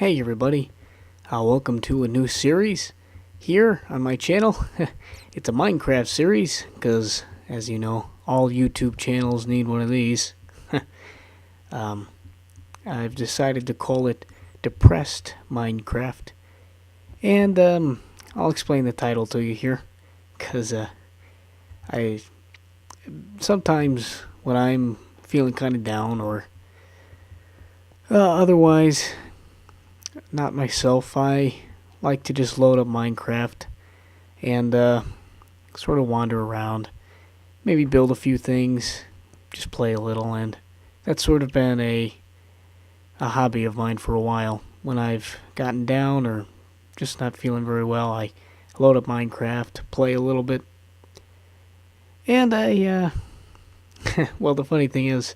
Hey everybody, welcome to a new series here on my channel. It's a Minecraft series, because as you know, all YouTube channels need one of these. I've decided to call it Depressed Minecraft, and I'll explain the title to you here, because I sometimes when I'm feeling kind of down or otherwise not myself, I like to just load up Minecraft and sort of wander around, maybe build a few things, just play a little, and that's sort of been a hobby of mine for a while. When I've gotten down or just not feeling very well, I load up Minecraft, play a little bit, and I well, the funny thing is,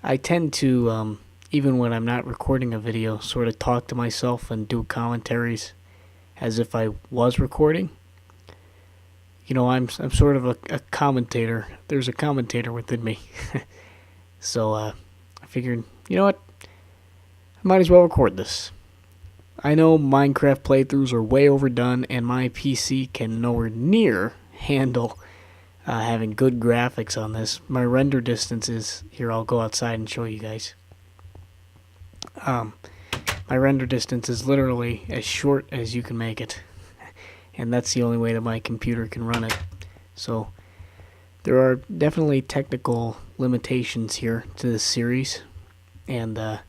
I tend to even when I'm not recording a video, sort of talk to myself and do commentaries as if I was recording. You know, I'm sort of a commentator. There's a commentator within me. So I figured, you know what? I might as well record this. I know Minecraft playthroughs are way overdone, and my PC can nowhere near handle having good graphics on this. My render distance is... Here, I'll go outside and show you guys. My render distance is literally as short as you can make it, and that's the only way that my computer can run it. So there are definitely technical limitations here to this series, and I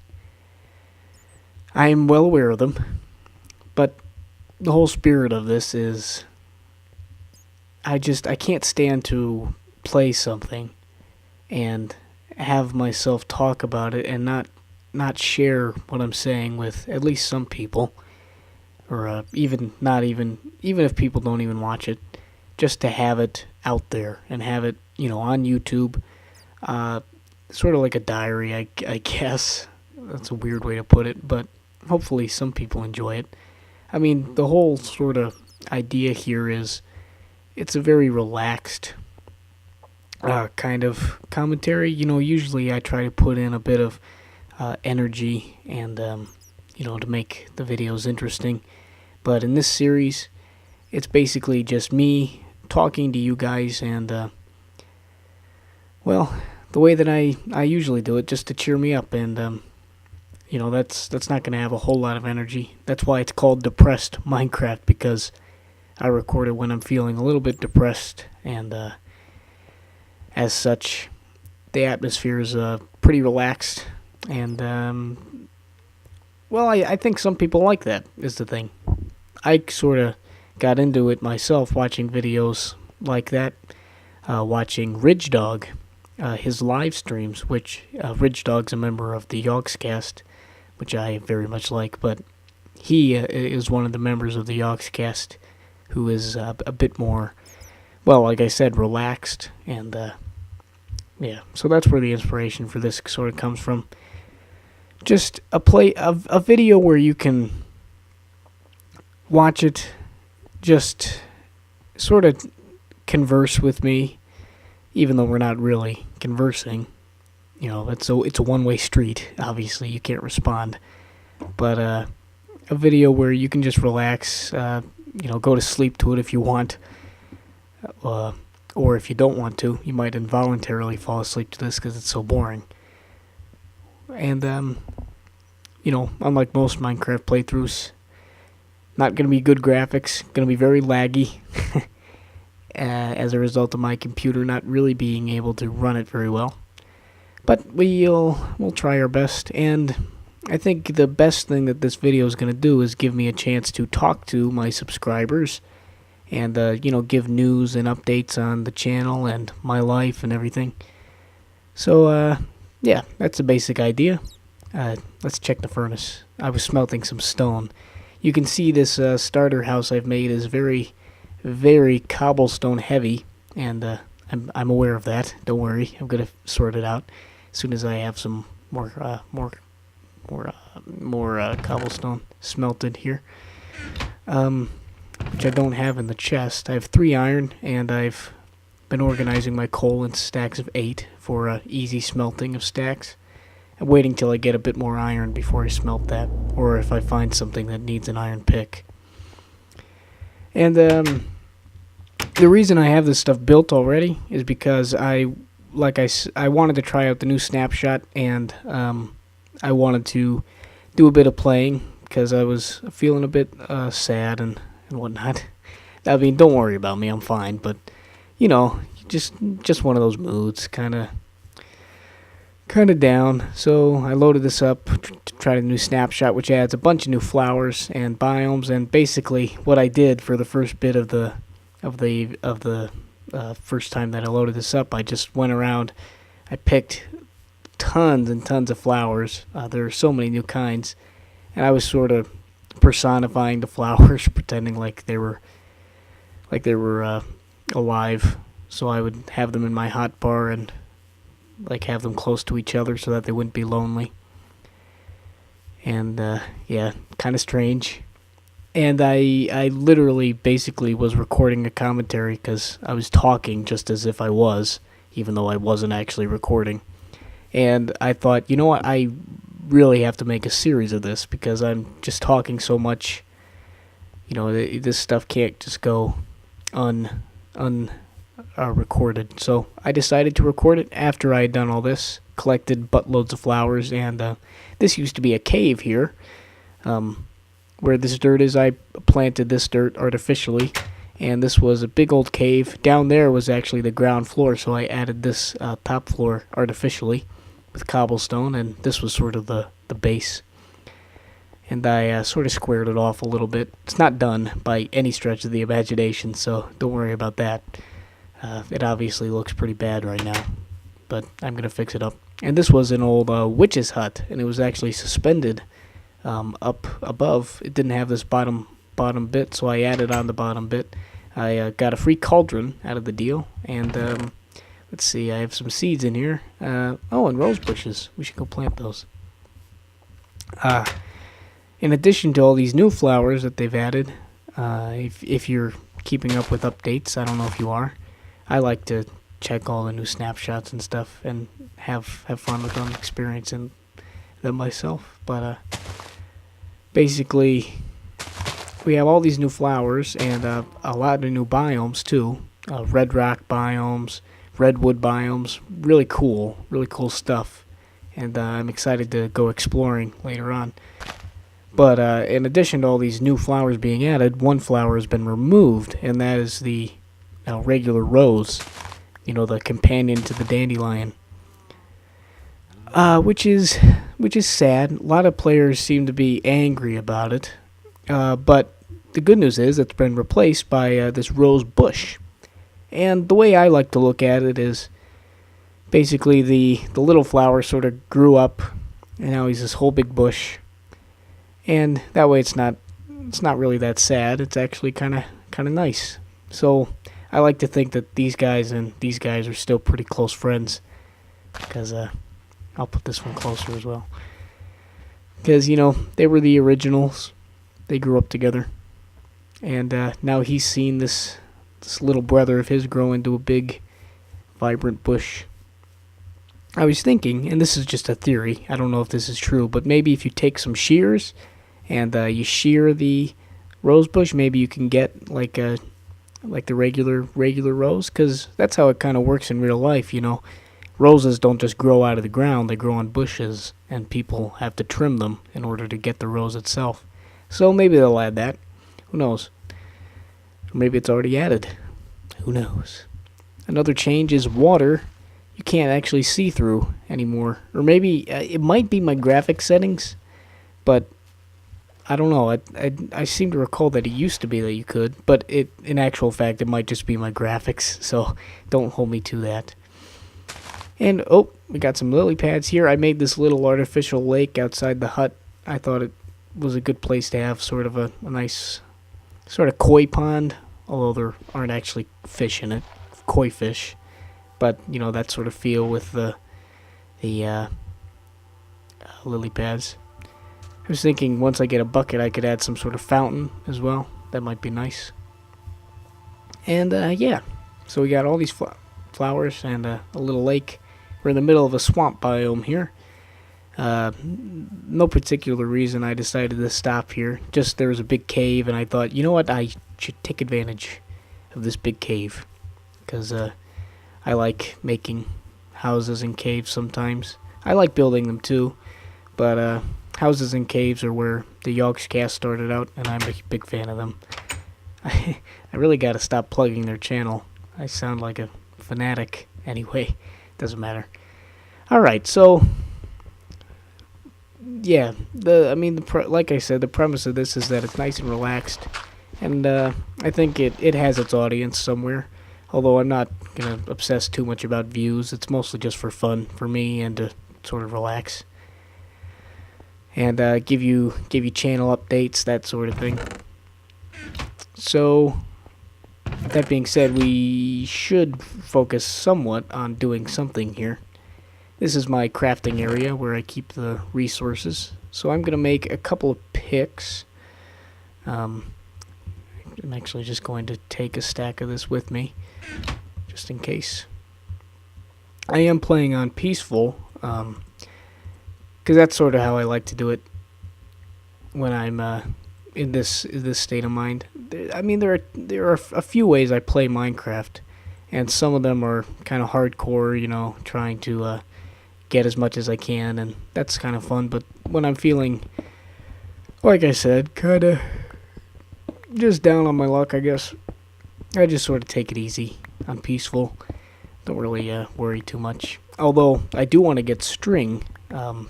am well aware of them, but the whole spirit of this is I can't stand to play something and have myself talk about it and not share what I'm saying with at least some people, or even if people don't even watch it, just to have it out there and have it, you know, on YouTube, sort of like a diary, I guess. That's a weird way to put it, but hopefully some people enjoy it. I mean, the whole sort of idea here is it's a very relaxed kind of commentary. You know, usually I try to put in a bit of energy and you know, to make the videos interesting, but in this series it's basically just me talking to you guys, and well, the way that I usually do it, just to cheer me up, and you know, that's not going to have a whole lot of energy. That's why it's called Depressed Minecraft, because I record it when I'm feeling a little bit depressed, and as such the atmosphere is pretty relaxed. And, well, I think some people like that, is the thing. I sort of got into it myself watching videos like that, watching Ridge Dog, his live streams, which Ridge Dog's a member of the Yogscast, which I very much like, but he is one of the members of the Yogscast who is a bit more, well, like I said, relaxed, and, yeah, so that's where the inspiration for this sort of comes from. Just a video where you can watch it, just sort of converse with me, even though we're not really conversing. You know, it's a one-way street. Obviously, you can't respond. But a video where you can just relax, you know, go to sleep to it if you want, or if you don't want to, you might involuntarily fall asleep to this because it's so boring. And, you know, unlike most Minecraft playthroughs, not going to be good graphics, going to be very laggy, as a result of my computer not really being able to run it very well. But we'll try our best, and I think the best thing that this video is going to do is give me a chance to talk to my subscribers, and, you know, give news and updates on the channel and my life and everything. So, yeah, that's the basic idea. Let's check the furnace. I was smelting some stone. You can see this starter house I've made is very, very cobblestone heavy, and I'm aware of that. Don't worry, I'm gonna sort it out as soon as I have some more cobblestone smelted here, which I don't have in the chest. I have 3 iron, and I've been organizing my coal in stacks of 8 for easy smelting of stacks. I'm waiting till I get a bit more iron before I smelt that, or if I find something that needs an iron pick. And the reason I have this stuff built already is because I wanted to try out the new snapshot, and I wanted to do a bit of playing because I was feeling a bit sad and whatnot. I mean, don't worry about me, I'm fine, but you know, just one of those moods, kind of down. So I loaded this up to try the new snapshot, which adds a bunch of new flowers and biomes. And basically, what I did for the first bit of the first time that I loaded this up, I just went around. I picked tons and tons of flowers. There are so many new kinds, and I was sort of personifying the flowers, pretending like they were alive. So I would have them in my hotbar and like have them close to each other so that they wouldn't be lonely. And yeah, kind of strange. And I literally basically was recording a commentary because I was talking just as if I was, even though I wasn't actually recording. And I thought, you know what, I really have to make a series of this because I'm just talking so much. You know, this stuff can't just go recorded. So I decided to record it after I had done all this, collected buttloads of flowers, and this used to be a cave here. Where this dirt is, I planted this dirt artificially, and this was a big old cave. Down there was actually the ground floor, so I added this top floor artificially with cobblestone, and this was sort of the base. And I sort of squared it off a little bit. It's not done by any stretch of the imagination, so don't worry about that. It obviously looks pretty bad right now, but I'm going to fix it up. And this was an old witch's hut, and it was actually suspended up above. It didn't have this bottom bit, so I added on the bottom bit. I got a free cauldron out of the deal, and let's see, I have some seeds in here. And rose bushes. We should go plant those. In addition to all these new flowers that they've added, if you're keeping up with updates, I don't know if you are, I like to check all the new snapshots and stuff and have fun with them, experiencing them myself. But basically, we have all these new flowers and a lot of new biomes too. Red rock biomes, redwood biomes, really cool stuff. And I'm excited to go exploring later on. But in addition to all these new flowers being added, one flower has been removed, and that is the regular rose, you know, the companion to the dandelion. Which is sad. A lot of players seem to be angry about it. But the good news is it's been replaced by this rose bush. And the way I like to look at it is basically the little flower sort of grew up, and now he's this whole big bush. And that way it's not really that sad. It's actually kind of nice. So I like to think that these guys are still pretty close friends, because I'll put this one closer as well. Because, you know, they were the originals. They grew up together. And now he's seen this little brother of his grow into a big, vibrant bush. I was thinking, and this is just a theory, I don't know if this is true, but maybe if you take some shears and you shear the rose bush, maybe you can get like the regular rose, because that's how it kind of works in real life, you know. Roses don't just grow out of the ground, they grow on bushes, and people have to trim them in order to get the rose itself. So maybe they'll add that. Who knows? Or maybe it's already added. Who knows? Another change is water. You can't actually see through anymore. Or maybe it might be my graphic settings, but I don't know. I seem to recall that it used to be that you could, but in actual fact, it might just be my graphics, so don't hold me to that. And, we got some lily pads here. I made this little artificial lake outside the hut. I thought it was a good place to have sort of a nice sort of koi pond, although there aren't actually fish in it, koi fish. But, you know, that sort of feel with the lily pads. I was thinking once I get a bucket, I could add some sort of fountain as well. That might be nice. And, yeah. So we got all these flowers and a little lake. We're in the middle of a swamp biome here. No particular reason I decided to stop here. Just there was a big cave, and I thought, you know what, I should take advantage of this big cave. Because I like making houses in caves sometimes. I like building them too, but houses in caves are where the Yogscast started out, and I'm a big fan of them. I really gotta stop plugging their channel. I sound like a fanatic. Anyway, doesn't matter. Alright, so yeah, like I said, the premise of this is that it's nice and relaxed, and I think it has its audience somewhere. Although I'm not gonna obsess too much about views. It's mostly just for fun for me and to sort of relax and give you channel updates, that sort of thing. So that being said, we should focus somewhat on doing something here. This is my crafting area where I keep the resources. So I'm going to make a couple of picks. I'm actually just going to take a stack of this with me, just in case. I am playing on peaceful, because that's sort of how I like to do it when I'm in this state of mind. There are a few ways I play Minecraft, and some of them are kind of hardcore, trying to get as much as I can, and that's kind of fun. But when I'm feeling, like I said, kind of just down on my luck, I guess, I just sort of take it easy on peaceful. Don't really worry too much. Although I do want to get string,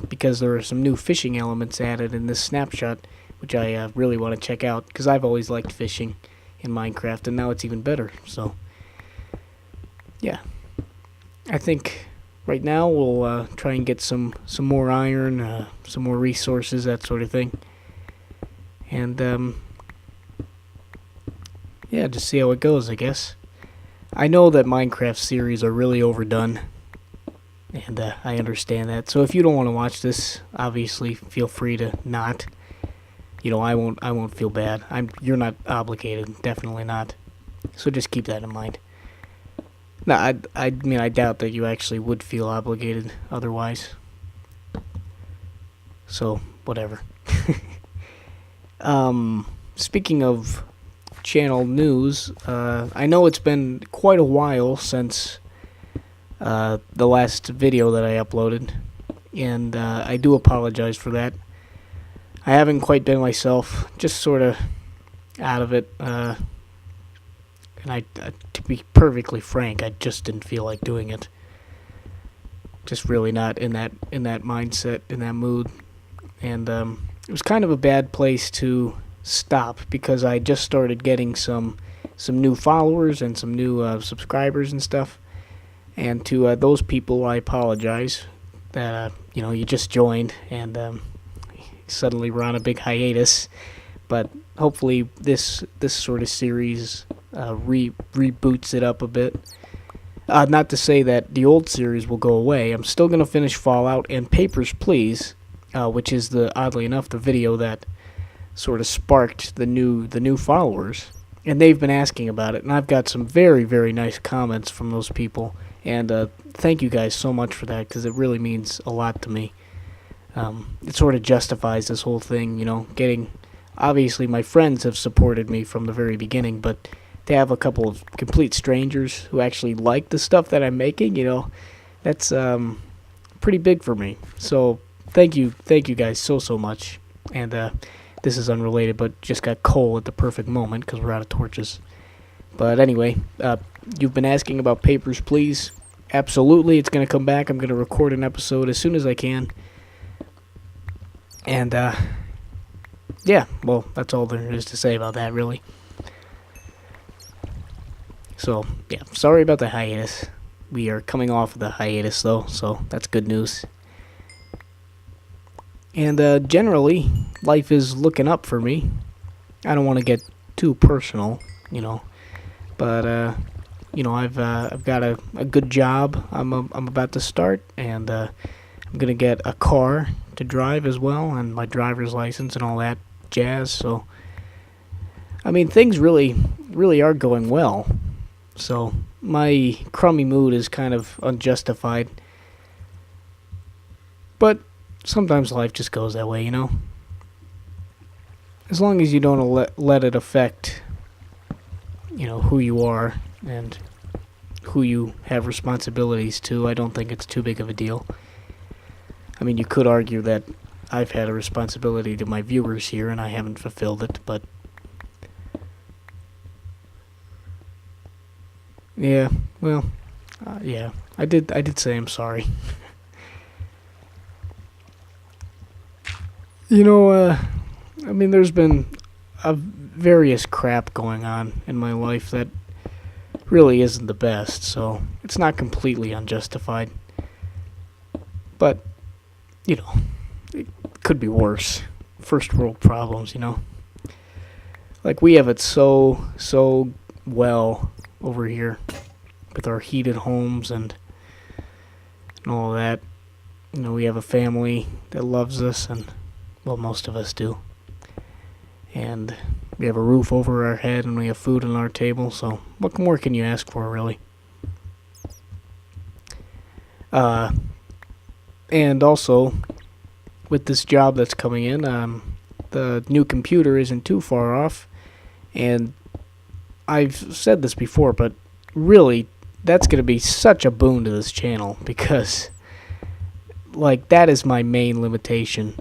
because there are some new fishing elements added in this snapshot, which I really want to check out, because I've always liked fishing in Minecraft, and now it's even better. So yeah, I think right now we'll try and get some more iron, some more resources, that sort of thing. And yeah, just see how it goes, I guess. I know that Minecraft series are really overdone, and I understand that. So if you don't want to watch this, obviously feel free to not. I won't feel bad. You're not obligated, definitely not. So just keep that in mind. No, I doubt that you actually would feel obligated otherwise. So, whatever. Speaking of channel news, I know it's been quite a while since the last video that I uploaded, and I do apologize for that. I haven't quite been myself, just sort of out of it, and to be perfectly frank, I just didn't feel like doing it. Just really not in that mindset, in that mood, and it was kind of a bad place to stop, because I just started getting some new followers and some new subscribers and stuff. And to those people, I apologize that you just joined and suddenly we're on a big hiatus. But hopefully this sort of series reboots it up a bit. Not to say that the old series will go away. I'm still going to finish Fallout and Papers, Please, which is oddly enough the video that sort of sparked the new followers, and they've been asking about it, and I've got some very, very nice comments from those people, and thank you guys so much for that, because it really means a lot to me. It sort of justifies this whole thing, obviously my friends have supported me from the very beginning, but to have a couple of complete strangers who actually like the stuff that I'm making, that's pretty big for me. So thank you guys so much. And this is unrelated, but just got coal at the perfect moment because we're out of torches. But anyway, you've been asking about Papers, Please. Absolutely, it's going to come back. I'm going to record an episode as soon as I can. And yeah, well, that's all there is to say about that, really. So, yeah, sorry about the hiatus. We are coming off of the hiatus, though, so that's good news. And generally, life is looking up for me. I don't want to get too personal, but I've got a good job. I'm about to start, and I'm gonna get a car to drive as well, and my driver's license and all that jazz. So, things really are going well. So my crummy mood is kind of unjustified, but sometimes life just goes that way, As long as you don't let it affect, who you are and who you have responsibilities to, I don't think it's too big of a deal. I mean, you could argue that I've had a responsibility to my viewers here and I haven't fulfilled it, but yeah, well, yeah, I did say I'm sorry. I mean, there's been various crap going on in my life that really isn't the best, so it's not completely unjustified. But, it could be worse. First world problems, Like, we have it so well over here with our heated homes and all that. We have a family that loves us, and, well, most of us do. And we have a roof over our head and we have food on our table, so what more can you ask for, really? And also, with this job that's coming in, the new computer isn't too far off, and I've said this before, but really, that's going to be such a boon to this channel, because, like, that is my main limitation.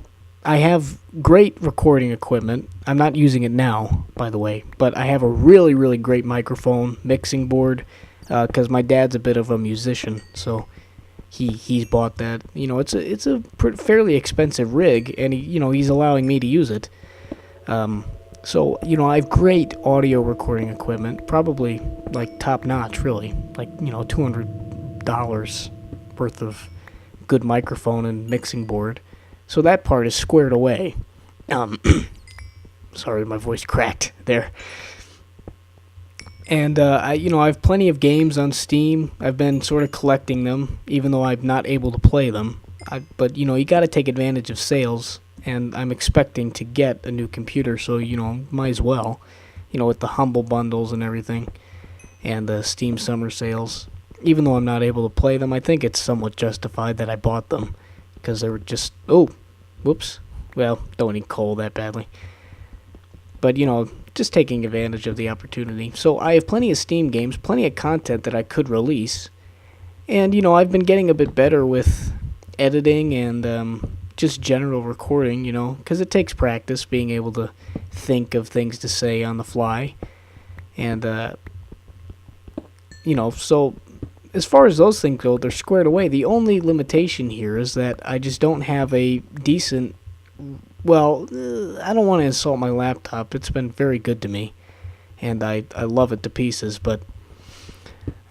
I have great recording equipment. I'm not using it now, by the way, but I have a really, really great microphone, mixing board, because my dad's a bit of a musician, so he's bought that. It's a fairly expensive rig, and he's allowing me to use it. So I have great audio recording equipment, probably like top notch, really, like $200 worth of good microphone and mixing board. So that part is squared away. Sorry, my voice cracked there. And I have plenty of games on Steam. I've been sort of collecting them, even though I'm not able to play them. But you got to take advantage of sales, and I'm expecting to get a new computer, so might as well. With the Humble bundles and everything, and the Steam summer sales. Even though I'm not able to play them, I think it's somewhat justified that I bought them. Because they were just, whoops. Well, don't need coal that badly. But, just taking advantage of the opportunity. So I have plenty of Steam games, plenty of content that I could release. And, I've been getting a bit better with editing and just general recording, because it takes practice being able to think of things to say on the fly. And, so as far as those things go, they're squared away. The only limitation here is that I just don't have a decent... Well, I don't want to insult my laptop. It's been very good to me, and I love it to pieces, but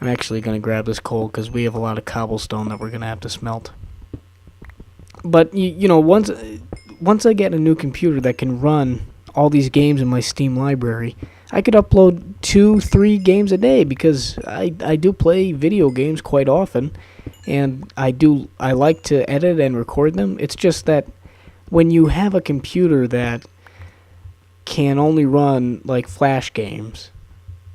I'm actually going to grab this coal because we have a lot of cobblestone that we're going to have to smelt. But, once I get a new computer that can run all these games in my Steam library, I could upload 2-3 games a day, because I do play video games quite often, and I like to edit and record them. It's just that when you have a computer that can only run like Flash games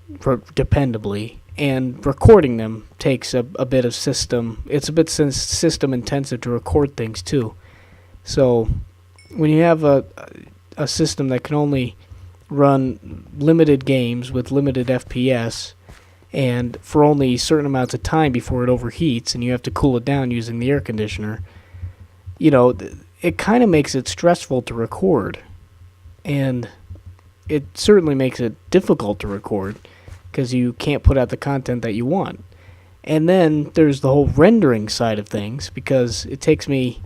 dependably, and recording them takes a bit of system. It's a bit system intensive to record things too. So when you have a system that can only run limited games with limited FPS and for only certain amounts of time before it overheats, and you have to cool it down using the air conditioner, it kind of makes it stressful to record, and it certainly makes it difficult to record because you can't put out the content that you want. And then there's the whole rendering side of things, because it takes me,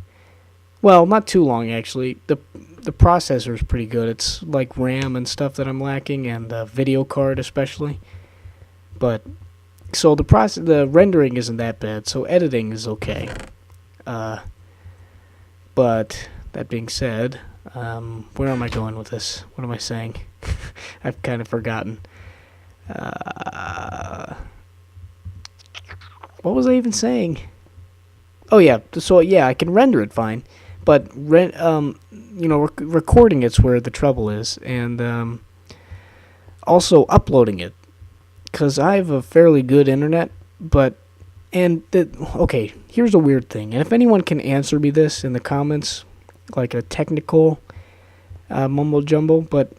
well, not too long actually. The processor is pretty good. It's like RAM and stuff that I'm lacking, and the video card especially. But so the rendering isn't that bad, so editing is okay. But that being said, where am I going with this? What am I saying? I've kind of forgotten. What was I even saying? Oh yeah, so yeah, I can render it fine, but recording it's where the trouble is, and also uploading it, because I have a fairly good internet, but And, okay, here's a weird thing. And if anyone can answer me this in the comments, like a technical mumbo jumbo, but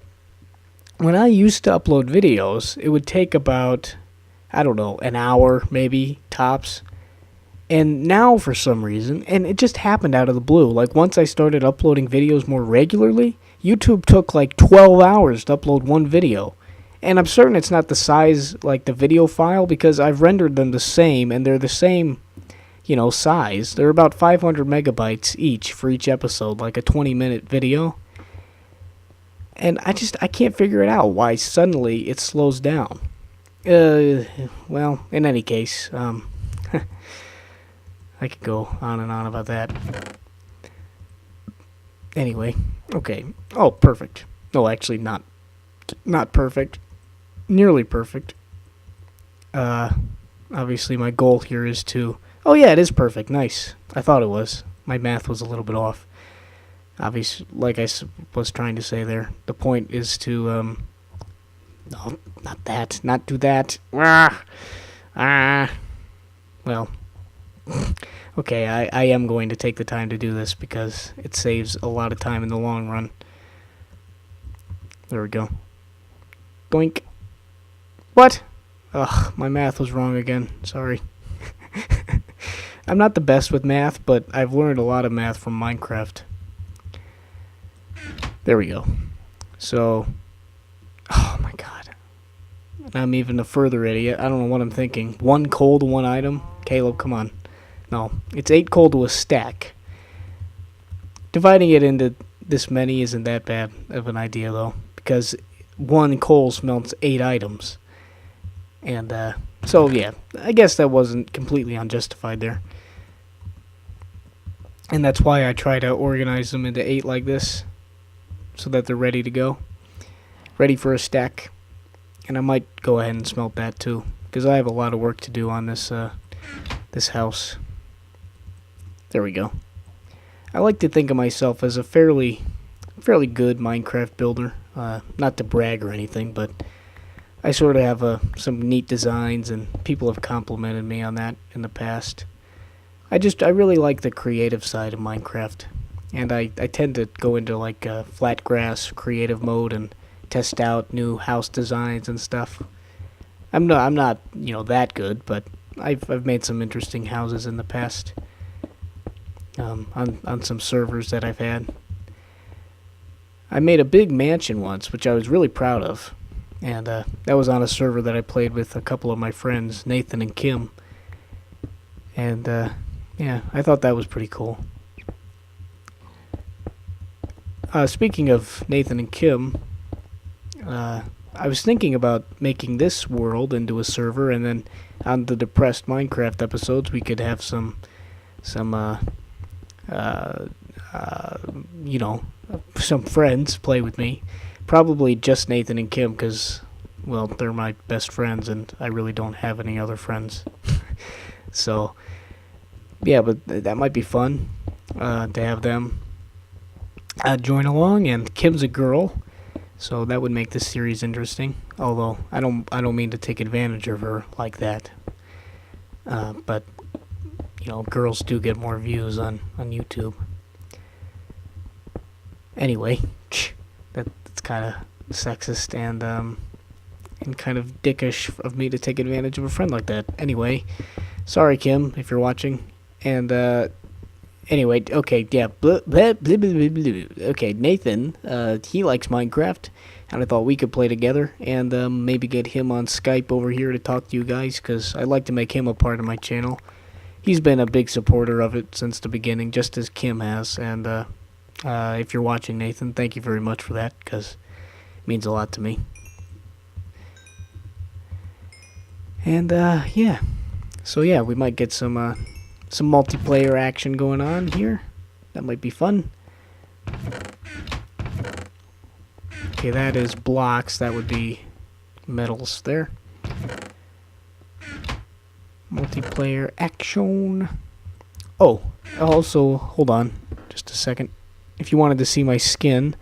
when I used to upload videos, it would take about, I don't know, an hour maybe, tops. And now for some reason, and it just happened out of the blue, like once I started uploading videos more regularly, YouTube took like 12 hours to upload one video. And I'm certain it's not the size, like the video file, because I've rendered them the same, and they're the same, size. They're about 500 megabytes each for each episode, like a 20-minute video. And I can't figure it out why suddenly it slows down. Well, in any case, I could go on and on about that. Anyway, okay. Oh, perfect. No, actually not perfect. Nearly perfect. Obviously my goal here is to... Oh yeah, it is perfect. Nice. I thought it was. My math was a little bit off. Obviously, like I was trying to say there, the point is to, no, not that, not do that. Well, okay, I am going to take the time to do this because it saves a lot of time in the long run. There we go. Doink. What? Ugh, my math was wrong again. Sorry. I'm not the best with math, but I've learned a lot of math from Minecraft. There we go. So, oh my god. I'm even a further idiot. I don't know what I'm thinking. 1 coal to 1 item? Caleb, come on. No, it's 8 coal to a stack. Dividing it into this many isn't that bad of an idea, though, because 1 coal smelts 8 items. And, so, yeah, I guess that wasn't completely unjustified there. And that's why I try to organize them into 8 like this, so that they're ready to go. Ready for a stack. And I might go ahead and smelt that too, because I have a lot of work to do on this this house. There we go. I like to think of myself as a fairly good Minecraft builder. Not to brag or anything, but I sort of have some neat designs, and people have complimented me on that in the past. I really like the creative side of Minecraft, and I tend to go into like flat grass creative mode and test out new house designs and stuff. I'm not that good, but I've made some interesting houses in the past. On some servers that I've had. I made a big mansion once, which I was really proud of, and that was on a server that I played with a couple of my friends, Nathan and Kim. And yeah, I thought that was pretty cool. Speaking of Nathan and Kim, I was thinking about making this world into a server, and then on the depressed Minecraft episodes, we could have some friends play with me. Probably just Nathan and Kim, because, well, they're my best friends, and I really don't have any other friends. So, yeah, but that might be fun to have them join along. And Kim's a girl, so that would make this series interesting. Although I don't mean to take advantage of her like that. But girls do get more views on YouTube. Anyway, that's kind of sexist and kind of dickish of me to take advantage of a friend like that. Anyway, sorry Kim if you're watching. And anyway, okay, yeah. Okay, Nathan, he likes Minecraft, and I thought we could play together and maybe get him on Skype over here to talk to you guys, because I'd like to make him a part of my channel. He's been a big supporter of it since the beginning, just as Kim has. And if you're watching, Nathan, thank you very much for that, because it means a lot to me. And yeah, so yeah, we might get some multiplayer action going on here. That might be fun. Okay, that is blocks. That would be metals there. Multiplayer action. Oh, also, hold on just a second. If you wanted to see my skin,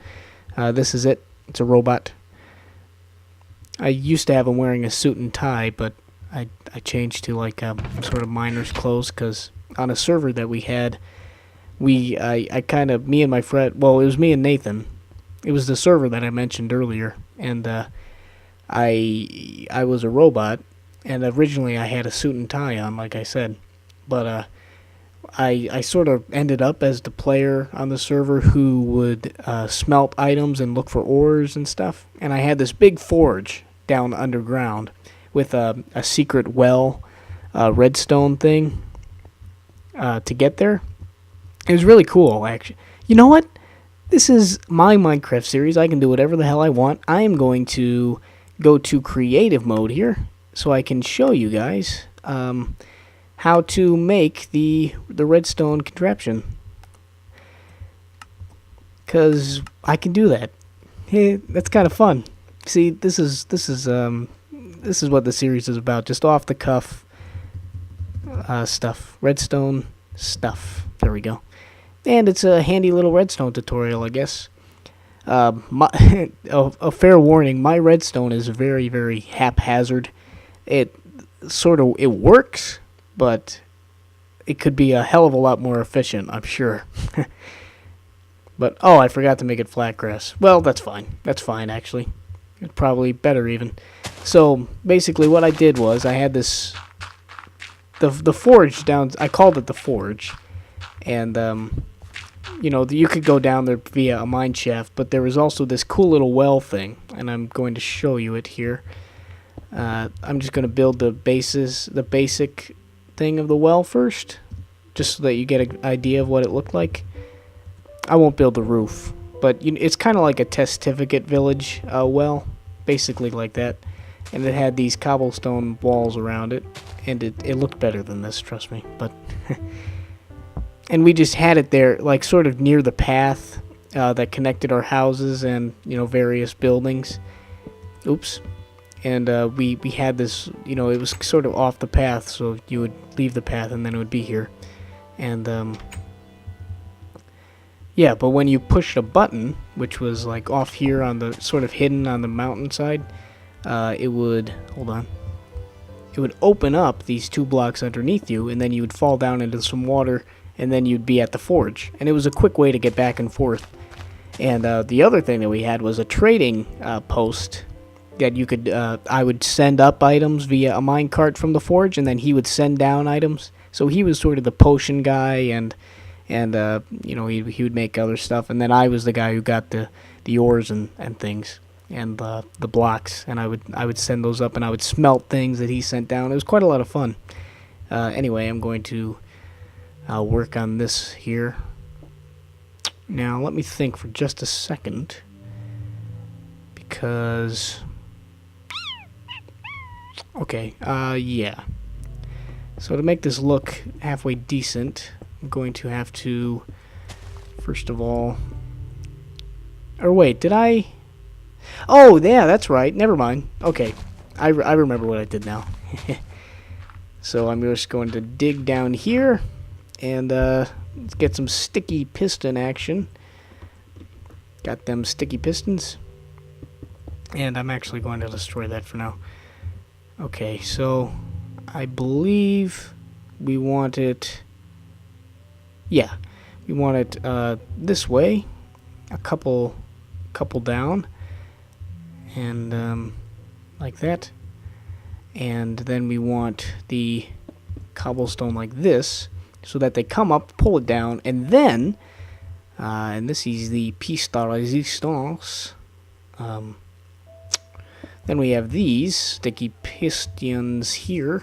this is it. It's a robot. I used to have him wearing a suit and tie, but I changed to like a sort of miner's clothes because on a server that we had, I kind of, me and my friend, well, it was me and Nathan. It was the server that I mentioned earlier, and I was a robot, and originally I had a suit and tie on, like I said, but I sort of ended up as the player on the server who would smelt items and look for ores and stuff, and I had this big forge down underground with a secret well, redstone thing to get there. It was really cool, actually. You know what? This is my Minecraft series. I can do whatever the hell I want. I am going to go to creative mode here so I can show you guys how to make the redstone contraption. Because I can do that. Hey, that's kind of fun. See, this is what the series is about. Just off the cuff stuff. Redstone stuff. There we go. And it's a handy little redstone tutorial, I guess. A fair warning, my redstone is very, very haphazard. It works, but it could be a hell of a lot more efficient, I'm sure. But, oh, I forgot to make it flat grass. Well, that's fine. That's fine, actually. It's probably better, even. So, basically, what I did was I had this... The forge down... I called it the forge. And, you know, you could go down there via a mine shaft, but there was also this cool little well thing, and I'm going to show you it here. I'm just going to build the basic thing of the well first, just so that you get an idea of what it looked like. I won't build the roof, but it's kind of like a testificate village well, basically like that. And it had these cobblestone walls around it, and it looked better than this, trust me. But and we just had it there, like sort of near the path that connected our houses and, you know, various buildings. Oops. And we had this, you know, it was sort of off the path, so you would leave the path and then it would be here. And yeah, but when you pushed a button, which was like off here on the, sort of hidden on the mountainside, it would, hold on, it would open up these 2 blocks underneath you, and then you would fall down into some water, and then you'd be at the forge. And it was a quick way to get back and forth. And the other thing that we had was a trading post that you could, I would send up items via a minecart from the forge, and then he would send down items. So he was sort of the potion guy, and you know, he would make other stuff, and then I was the guy who got the ores and things, and the blocks, and I would send those up, and I would smelt things that he sent down. It was quite a lot of fun. Anyway, I'm going to work on this here. Now, let me think for just a second, because... Okay, yeah. So to make this look halfway decent, I'm going to have to, first of all... Or wait, did I... Oh, yeah, that's right. Never mind. Okay, I remember what I did now. So I'm just going to dig down here, and let's get some sticky piston action. Got them sticky pistons. And I'm actually going to destroy that for now. Okay, so I believe we want it... Yeah, we want it this way, a couple down, and like that. And then we want the cobblestone like this, so that they come up, pull it down, and then, and this is the piece de résistance. Then we have these sticky pistons here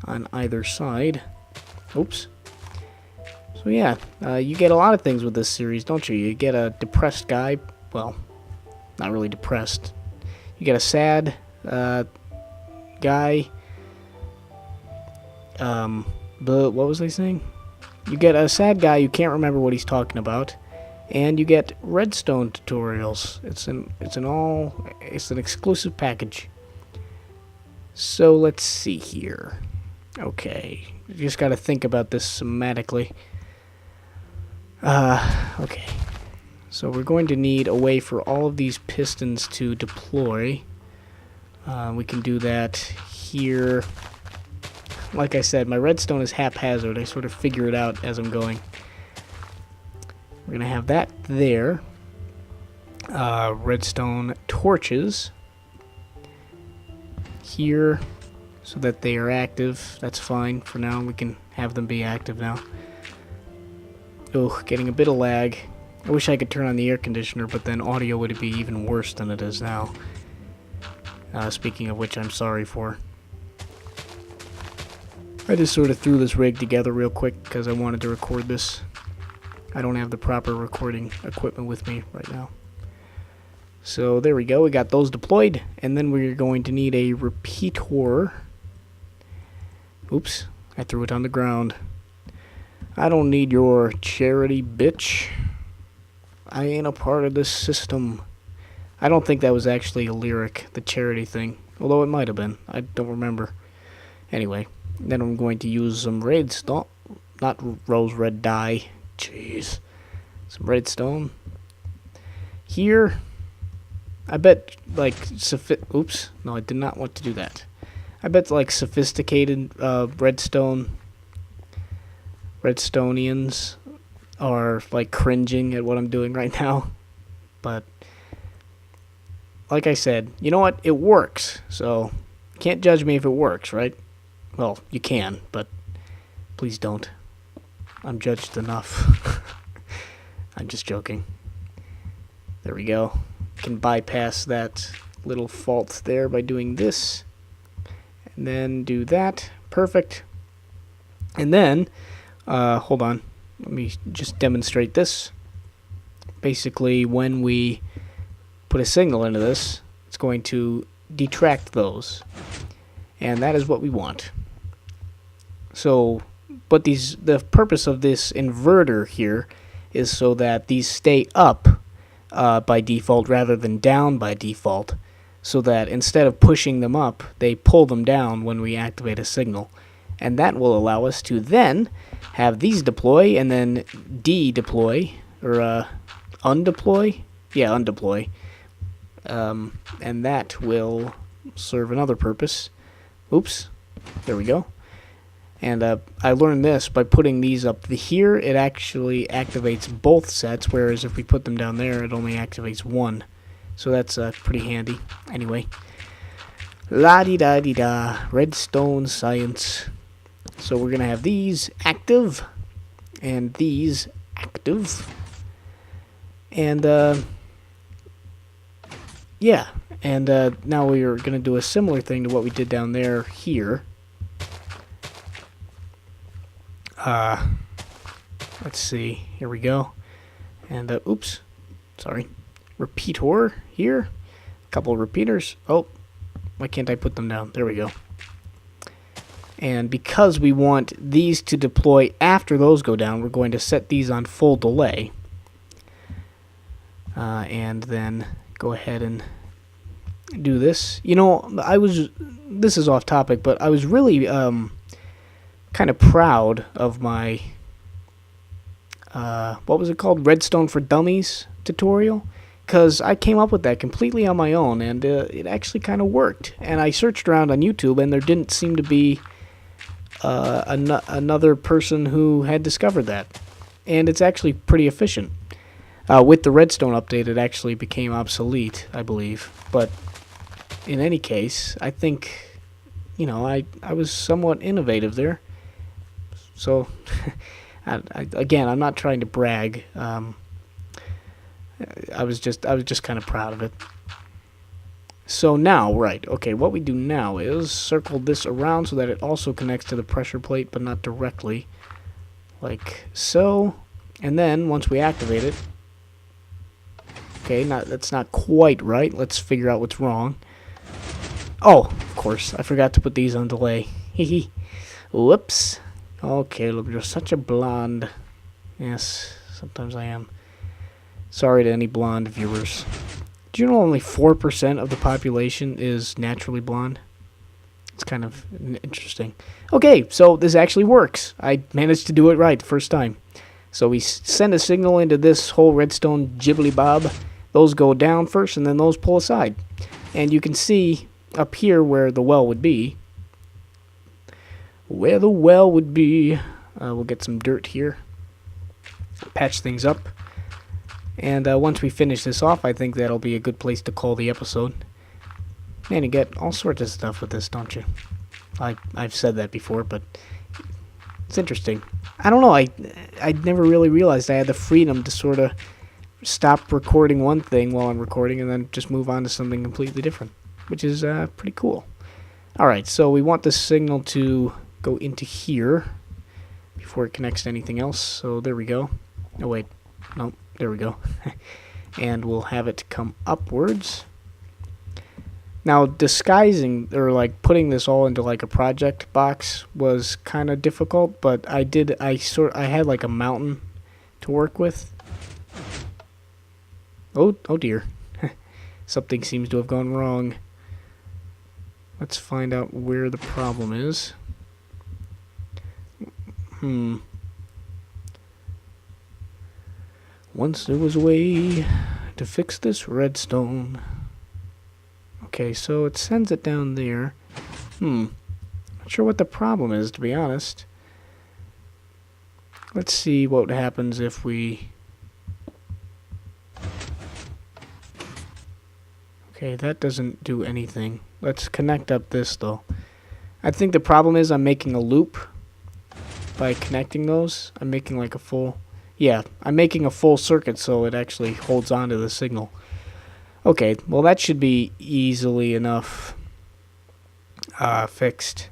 on either side. Oops. So yeah, you get a lot of things with this series, don't you? You get a depressed guy. Well, not really depressed. You get a sad guy. But what was I saying? You get a sad guy, you can't remember what he's talking about. And you get redstone tutorials. It's an exclusive package. So let's see here. Okay, you just got to think about this semantically. Okay. So we're going to need a way for all of these pistons to deploy. We can do that here. Like I said, my redstone is haphazard. I sort of figure it out as I'm going. We're going to have that there. Redstone torches here so that they are active. That's fine for now. We can have them be active now. Oh, getting a bit of lag. I wish I could turn on the air conditioner, but then audio would be even worse than it is now. Speaking of which, I'm sorry for. I just sort of threw this rig together real quick because I wanted to record this. I don't have the proper recording equipment with me right now. So there we go. We got those deployed, and then we're going to need a repeater. Oops, I threw it on the ground. I don't need your charity, bitch. I ain't a part of this system. I don't think that was actually a lyric, the charity thing. Although it might have been. I don't remember. Anyway, then I'm going to use some redstone. Not rose red dye. Jeez. Some redstone. Here. I bet, like, oops. No, I did not want to do that. I bet, like, sophisticated redstonians are, like, cringing at what I'm doing right now. But, like I said, you know what? It works. So, can't judge me if it works, right? Well, you can, but please don't. I'm judged enough. I'm just joking. There we go. Can bypass that little fault there by doing this. And then do that. Perfect. And then, hold on. Let me just demonstrate this. Basically, when we put a signal into this, it's going to detract those. And that is what we want. So, but the purpose of this inverter here is so that these stay up by default rather than down by default, so that instead of pushing them up, they pull them down when we activate a signal. And that will allow us to then have these deploy and then de-deploy, or undeploy? Yeah, undeploy. And that will serve another purpose. Oops, there we go. And I learned this by putting these up here. It actually activates both sets, whereas if we put them down there, it only activates one. So that's pretty handy. Anyway, la-di-da-di-da, redstone science. So we're going to have these active and these active. And, yeah. And now we are going to do a similar thing to what we did down there here. Let's see. Here we go. And, oops. Sorry. Repeater here. A couple of repeaters. Oh, why can't I put them down? There we go. And because we want these to deploy after those go down, we're going to set these on full delay. And then go ahead and do this. You know, this is off topic, but I was really, kind of proud of my, what was it called? Redstone for Dummies tutorial. Because I came up with that completely on my own, and it actually kind of worked. And I searched around on YouTube, and there didn't seem to be another person who had discovered that. And it's actually pretty efficient. With the Redstone update, it actually became obsolete, I believe. But in any case, I think, you know, I was somewhat innovative there. So, again, I'm not trying to brag. I was just kind of proud of it. So now, right, okay, what we do now is circle this around so that it also connects to the pressure plate, but not directly, like so. And then, once we activate it, okay, that's not quite right. Let's figure out what's wrong. Oh, of course, I forgot to put these on delay. Hehe. Whoops. Okay, look, you're such a blonde. Yes, sometimes I am. Sorry to any blonde viewers. Do you know only 4% of the population is naturally blonde? It's kind of interesting. Okay, so this actually works. I managed to do it right the first time. So we send a signal into this whole redstone jibbly bob. Those go down first, and then those pull aside. And you can see up here where the well would be. Where the well would be. We'll get some dirt here. Patch things up. And once we finish this off, I think that'll be a good place to call the episode. Man, you get all sorts of stuff with this, don't you? I've said that before, but it's interesting. I don't know, I never really realized I had the freedom to sort of stop recording one thing while I'm recording and then just move on to something completely different, which is pretty cool. Alright, so we want the signal to go into here before it connects to anything else, so there we go. Oh wait, no, there we go. And we'll have it come upwards. Now, disguising, or like putting this all into like a project box was kind of difficult, but I had like a mountain to work with. Oh dear. Something seems to have gone wrong. Let's find out where the problem is. Once there was a way to fix this redstone. Okay, so it sends it down there. Not sure what the problem is, to be honest. Let's see what happens if we... Okay, that doesn't do anything. Let's connect up this, though. I think the problem is I'm making a loop by connecting those. I'm making like a full... Yeah, I'm making a full circuit so it actually holds on to the signal. Okay, well that should be easily enough fixed.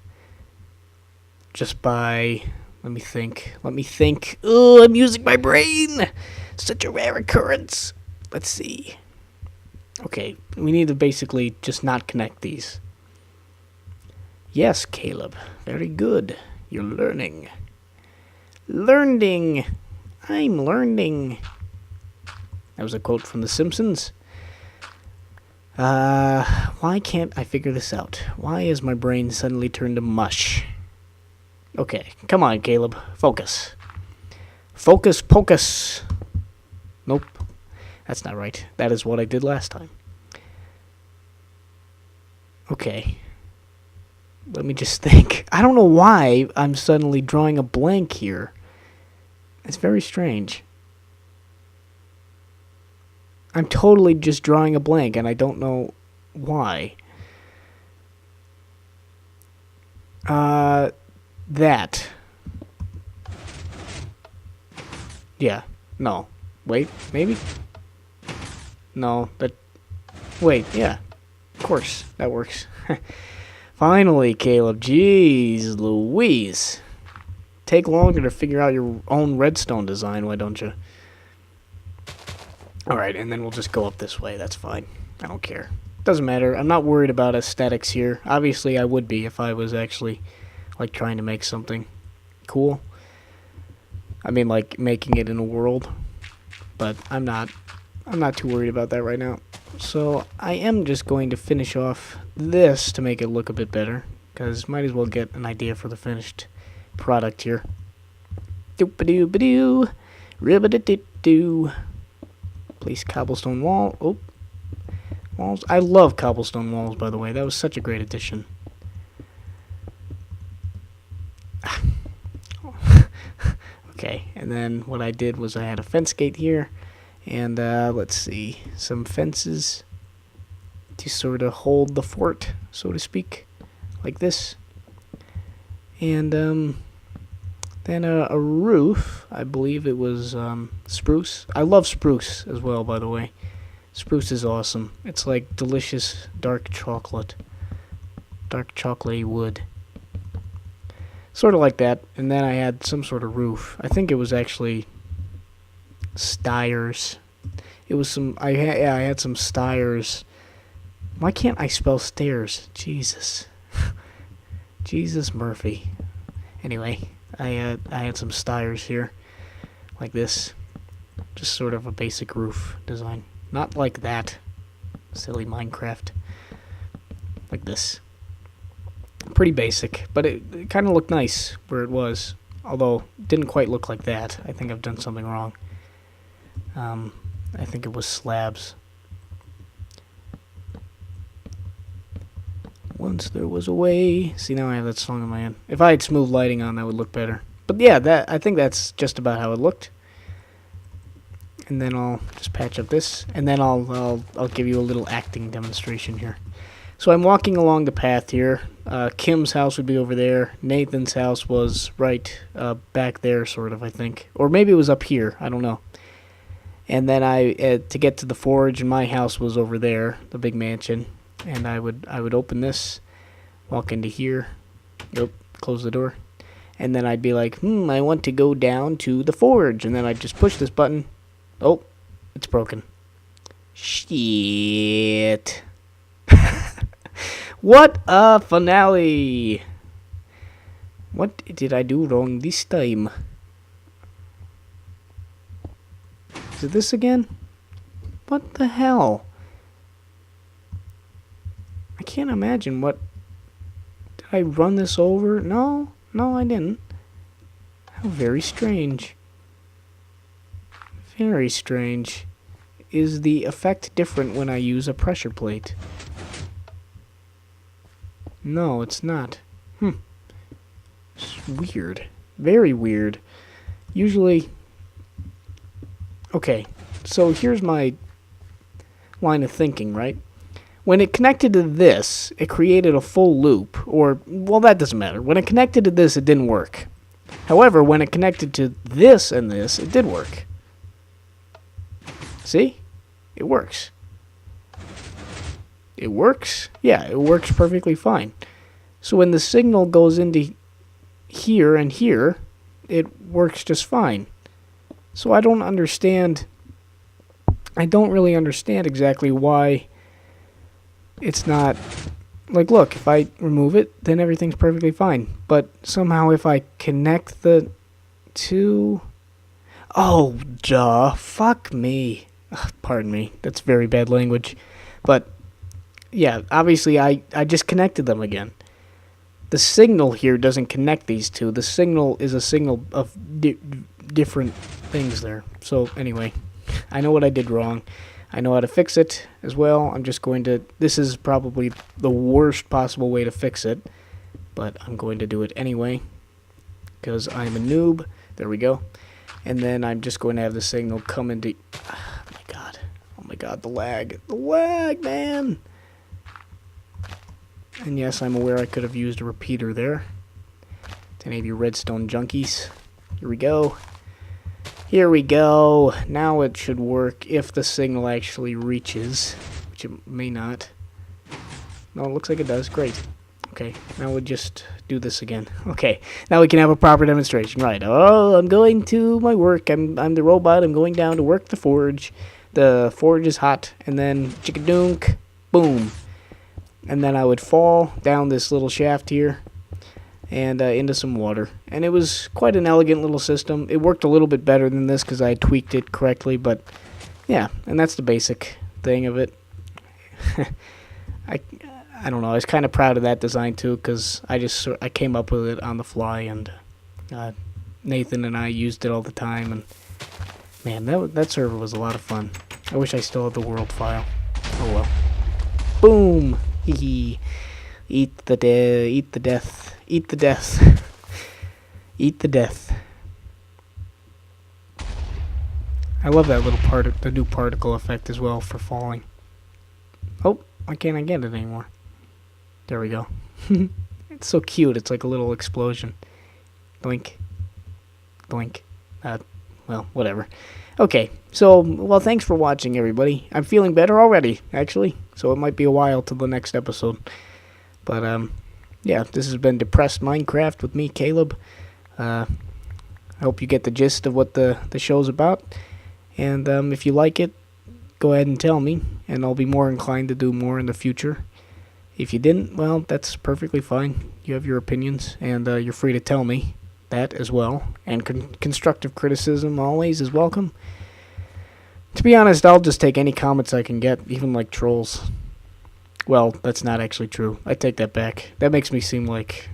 Just by... Let me think. Oh, I'm using my brain! Such a rare occurrence. Let's see. Okay, we need to basically just not connect these. Yes, Caleb. Very good. You're learning. Learning! I'm learning. That was a quote from The Simpsons. Why can't I figure this out? Why is my brain suddenly turned to mush? Okay, come on, Caleb. Focus. Focus, pocus. Nope. That's not right. That is what I did last time. Okay. Let me just think. I don't know why I'm suddenly drawing a blank here. It's very strange. I'm totally just drawing a blank, and I don't know why. That. Yeah. No. Wait, maybe? No, that... Wait, yeah. Of course, that works. Finally, Caleb. Jeez Louise. Take longer to figure out your own redstone design, why don't you? Alright, and then we'll just go up this way. That's fine. I don't care. Doesn't matter. I'm not worried about aesthetics here. Obviously, I would be if I was actually, like, trying to make something cool. I mean, like, making it in a world. But I'm not too worried about that right now. So, I am just going to finish off this to make it look a bit better. Because might as well get an idea for the finished product here. Doop-a-doo-ba-doo. Rib-a-doo-doo-doo. Place cobblestone wall. Oh. Walls. I love cobblestone walls, by the way. That was such a great addition. Okay, and then what I did was I had a fence gate here. And, let's see. Some fences to sort of hold the fort, so to speak. Like this. And, then a roof. I believe it was spruce. I love spruce as well, by the way. Spruce is awesome. It's like delicious dark chocolate. Dark chocolatey wood. Sort of like that. And then I had some sort of roof. I think it was actually stires. It was some... I had some stires. Why can't I spell stairs? Jesus. Jesus Murphy. Anyway, I had some stires here. Like this. Just sort of a basic roof design. Not like that. Silly Minecraft. Like this. Pretty basic, but it kind of looked nice where it was. Although, it didn't quite look like that. I think I've done something wrong. I think it was slabs. Once there was a way. See, now I have that song in my head. If I had smooth lighting on, that would look better. But yeah, I think that's just about how it looked. And then I'll just patch up this, and then I'll give you a little acting demonstration here. So I'm walking along the path here. Kim's house would be over there. Nathan's house was right back there, sort of, I think. Or maybe it was up here. I don't know. And then to get to the forge, and my house was over there, the big mansion. And I would open this, walk into here. Nope, close the door. And then I'd be like, I want to go down to the forge. And then I'd just push this button. Oh, it's broken. Shit. What a finale. What did I do wrong this time? Is it this again? What the hell? I can't imagine what... Did I run this over? No, I didn't. How very strange. Very strange. Is the effect different when I use a pressure plate? No, it's not. It's weird. Very weird. Usually... Okay, so here's my line of thinking, right? When it connected to this, it created a full loop. Or, well, that doesn't matter. When it connected to this, it didn't work. However, when it connected to this and this, it did work. See? It works. It works? Yeah, it works perfectly fine. So when the signal goes into here and here, it works just fine. So I don't really understand exactly why it's not... Like, look, if I remove it, then everything's perfectly fine. But somehow if I connect the two... Oh, duh. Fuck me. Pardon me, that's very bad language. But, yeah, obviously I just connected them again. The signal here doesn't connect these two. The signal is a signal of different things there. So, anyway, I know what I did wrong. I know how to fix it as well. I'm just going to... This is probably the worst possible way to fix it. But I'm going to do it anyway. Because I'm a noob. There we go. And then I'm just going to have the signal come into... Oh my god, the lag. The lag, man! And yes, I'm aware I could have used a repeater there. To any of you Redstone junkies. Here we go. Here we go. Now it should work if the signal actually reaches. Which it may not. No, it looks like it does. Great. Okay, now we'll just do this again. Okay, now we can have a proper demonstration. Right. Oh, I'm going to my work. I'm the robot. I'm going down to work the forge. The forge is hot, and then chickadunk, boom. And then I would fall down this little shaft here and into some water. And it was quite an elegant little system. It worked a little bit better than this because I tweaked it correctly, but yeah, and that's the basic thing of it. I don't know, I was kind of proud of that design too because I came up with it on the fly, and Nathan and I used it all the time, and man, that server was a lot of fun. I wish I still had the world file. Oh well. Boom! Hee hee. Eat the death. Eat the death. Eat the death. Eat the death. I love that little the new particle effect as well for falling. Oh, why can't I get it anymore? There we go. It's so cute. It's like a little explosion. Doink. Doink. Well, whatever. Okay, so, well, thanks for watching, everybody. I'm feeling better already, actually, so it might be a while till the next episode. But, yeah, this has been Depressed Minecraft with me, Caleb. I hope you get the gist of what the show's about. And if you like it, go ahead and tell me, and I'll be more inclined to do more in the future. If you didn't, well, that's perfectly fine. You have your opinions, and you're free to tell me that as well. And constructive criticism always is welcome. To be honest, I'll just take any comments I can get, even like trolls. Well, that's not actually true. I take that back. That makes me seem like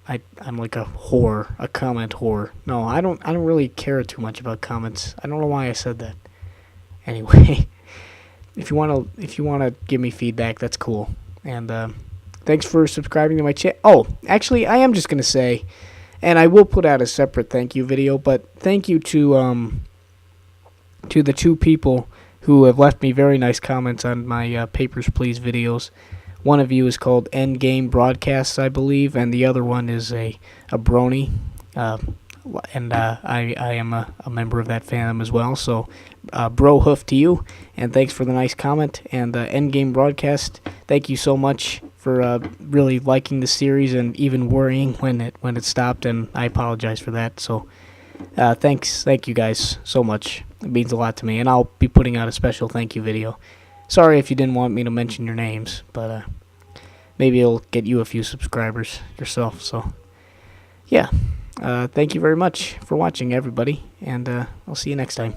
I'm like a whore, a comment whore. No, I don't really care too much about comments. I don't know why I said that. Anyway, if you wanna give me feedback, that's cool. And thanks for subscribing to my channel. Oh, actually, I am just going to say, and I will put out a separate thank you video, but thank you to the two people who have left me very nice comments on my Papers, Please videos. One of you is called Endgame Broadcasts, I believe, and the other one is a brony. And I am a member of that fandom as well. So, bro hoof to you, and thanks for the nice comment. And Endgame Broadcast, thank you so much for really liking the series and even worrying when it stopped. And I apologize for that. So, thank you guys so much. It means a lot to me, and I'll be putting out a special thank you video. Sorry if you didn't want me to mention your names, but maybe it'll get you a few subscribers yourself. So, yeah. Thank you very much for watching, everybody, and I'll see you next time.